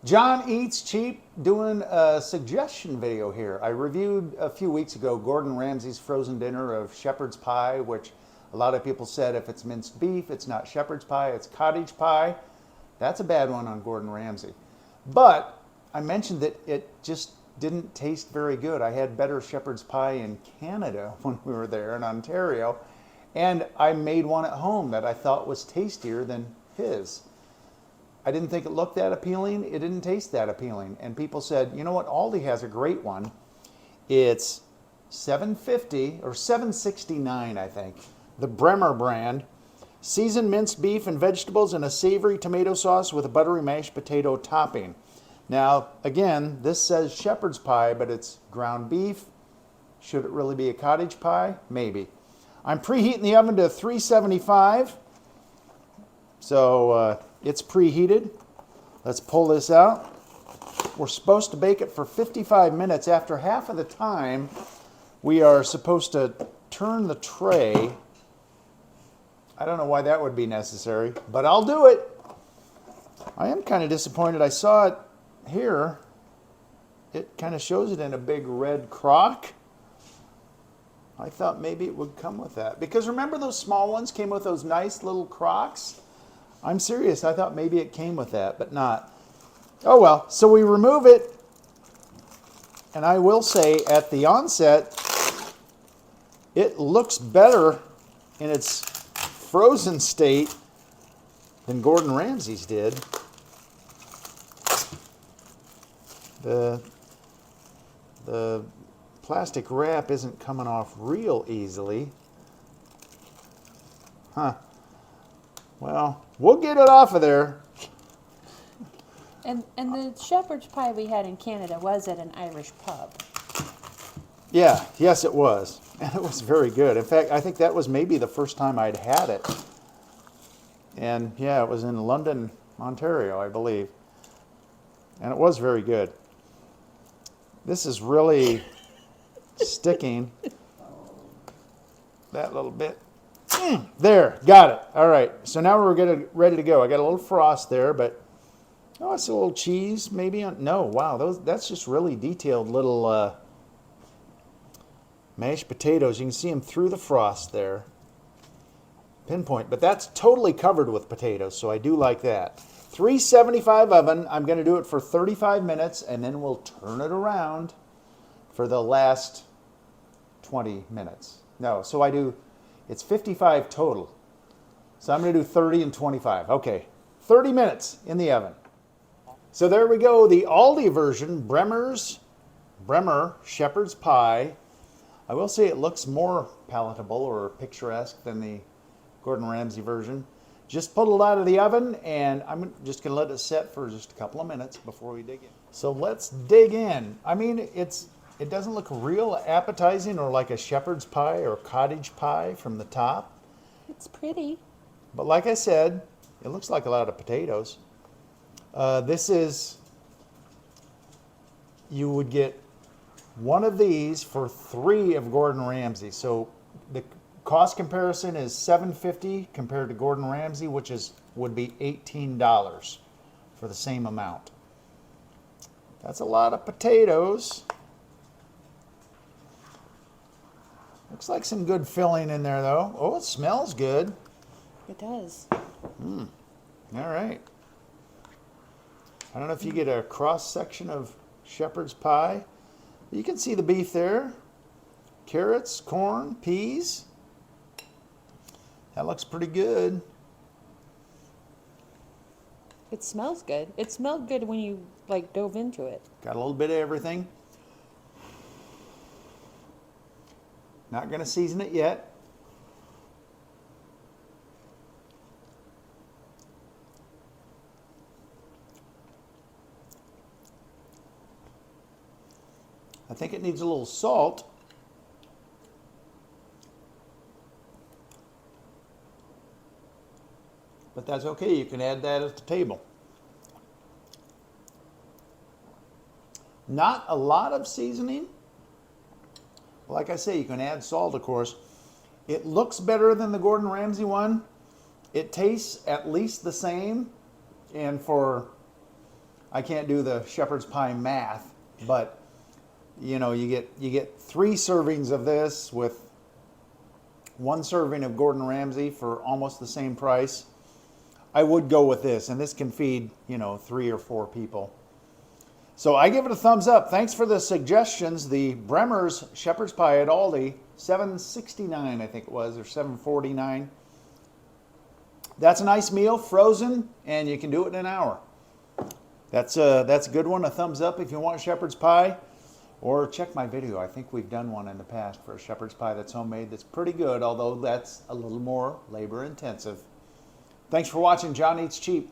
John Eats Cheap doing a suggestion video here. I reviewed a few weeks ago Gordon Ramsay's frozen dinner of shepherd's pie, which a lot of people said if it's minced beef, it's not shepherd's pie, it's cottage pie. That's a bad one on Gordon Ramsay. But I mentioned that it just didn't taste very good. I had better shepherd's pie in Canada when we were there in Ontario, and I made one at home that I thought was tastier than his. I didn't think it looked that appealing. It didn't taste that appealing. And people said, you know what? Aldi has a great one. It's $7.50 or $7.69, I think. The Bremer brand. Seasoned minced beef and vegetables in a savory tomato sauce with a buttery mashed potato topping. Now, again, this says shepherd's pie, but it's ground beef. Should it really be a cottage pie? Maybe. I'm preheating the oven to 375. So it's preheated. Let's pull this out. We're supposed to bake it for 55 minutes. After half of the time, we are supposed to turn the tray. I don't know why that would be necessary, but I'll do it. I am kind of disappointed. I saw it here. It kind of shows it in a big red crock. I thought maybe it would come with that. Because remember those small ones came with those nice little crocks? I'm serious. I thought maybe it came with that, but not. Oh well. So we remove it. And I will say at the onset, it looks better in its frozen state than Gordon Ramsay's did. The plastic wrap isn't coming off real easily. Huh. Well, we'll get it off of there. And the shepherd's pie we had in Canada was at an Irish pub. Yeah, yes it was. And it was very good. In fact, I think that was maybe the first time I'd had it. And yeah, it was in London, Ontario, I believe. And it was very good. This is really sticking. That little bit. There, got it. All right, so now we're ready to go. I got a little frost there, but oh, it's a little cheese maybe. No, wow, that's just really detailed little mashed potatoes. You can see them through the frost there. Pinpoint, but that's totally covered with potatoes, so I do like that. 375 oven. I'm going to do it for 35 minutes, and then we'll turn it around for the last 20 minutes. No, so it's 55 total. So I'm going to do 30 and 25. Okay, 30 minutes in the oven. So there we go, the Aldi version, Bremer Shepherd's Pie. I will say it looks more palatable or picturesque than the Gordon Ramsay version. Just pulled it out of the oven, and I'm just going to let it set for just a couple of minutes before we dig in. So let's dig in. I mean, it doesn't look real appetizing or like a shepherd's pie or cottage pie from the top. It's pretty. But like I said, it looks like a lot of potatoes. You would get one of these for 3 of Gordon Ramsay. So the cost comparison is $7.50 compared to Gordon Ramsay, which would be $18 for the same amount. That's a lot of potatoes. Looks like some good filling in there, though. Oh, it smells good. It does. All right. I don't know if you get a cross section of shepherd's pie. You can see the beef there. Carrots, corn, peas. That looks pretty good. It smells good. It smelled good when you dove into it. Got a little bit of everything. Not going to season it yet. I think it needs a little salt. But that's okay, you can add that at the table. Not a lot of seasoning. Like I say, you can add salt, of course. It looks better than the Gordon Ramsay one. It tastes at least the same. And for I can't do the shepherd's pie math, but you know, you get 3 servings of this with 1 serving of Gordon Ramsay for almost the same price. I would go with this, and this can feed, you know, 3 or 4 people. So I give it a thumbs up. Thanks for the suggestions. The Bremer's Shepherd's Pie at Aldi, $7.69 I think it was, or $7.49. That's a nice meal, frozen, and you can do it in an hour. That's a good one. A thumbs up if you want shepherd's pie. Or check my video. I think we've done one in the past for a shepherd's pie that's homemade that's pretty good, although that's a little more labor intensive. Thanks for watching John Eats Cheap.